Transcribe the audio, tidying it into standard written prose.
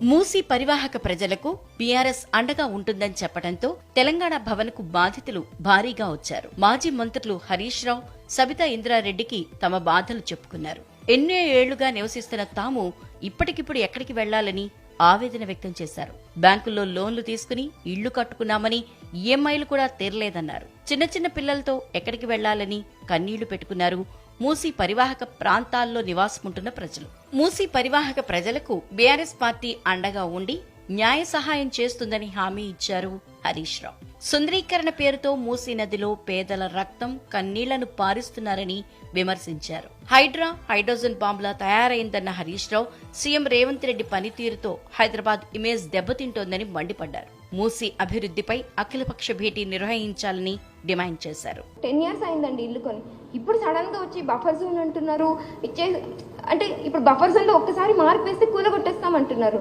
మూసీ పరివాహక ప్రజలకు బీఆర్ఎస్ అండగా ఉంటుందని చెప్పడంతో తెలంగాణ భవన్కు బాధితులు భారీగా వచ్చారు. మాజీ మంత్రులు హరీష్ రావు, సబితా ఇంద్రారెడ్డికి తమ బాధలు చెప్పుకున్నారు. ఎన్నో ఏళ్లుగా నివసిస్తున్న తాము ఇప్పటికిప్పుడు ఎక్కడికి వెళ్లాలని ఆవేదన వ్యక్తం చేశారు. బ్యాంకుల్లో లోన్లు తీసుకుని ఇళ్లు కట్టుకున్నామని, ఈఎంఐలు కూడా తీరలేదన్నారు. చిన్న చిన్న పిల్లలతో ఎక్కడికి వెళ్లాలని కన్నీళ్లు పెట్టుకున్నారు మూసీ పరివాహక ప్రాంతాల్లో నివాసముంటున్న ప్రజలు. మూసీ పరివాహక ప్రజలకు బీఆర్ఎస్ పార్టీ అండగా ఉండి న్యాయ సహాయం చేస్తుందని హామీ ఇచ్చారు హరీష్ రావు. సుందరీకరణ పేరుతో మూసీ నదిలో పేదల రక్తం, కన్నీళ్లను పారిస్తున్నారని విమర్శించారు. Hydrogen బాంబులా తయారైందన్న Harish Rao CM Revanth Reddy పనితీరుతో Hyderabad image దెబ్బతింటోందని మండిపడ్డారు. మూసీ అభివృద్ధిపై అఖిలపక్ష భేటీ నిర్వహించాలని డిమాండ్ చేశారు. 10 years అయిందండి ఇల్లు కొని, ఇప్పుడు సడన్ గా వచ్చి బఫర్ జోన్ అంటున్నారు. అంటే ఇప్పుడు బఫర్ జోన్ లో ఒక్కసారి మార్పు వేస్తే కూలగొట్టేస్తామంటున్నారు.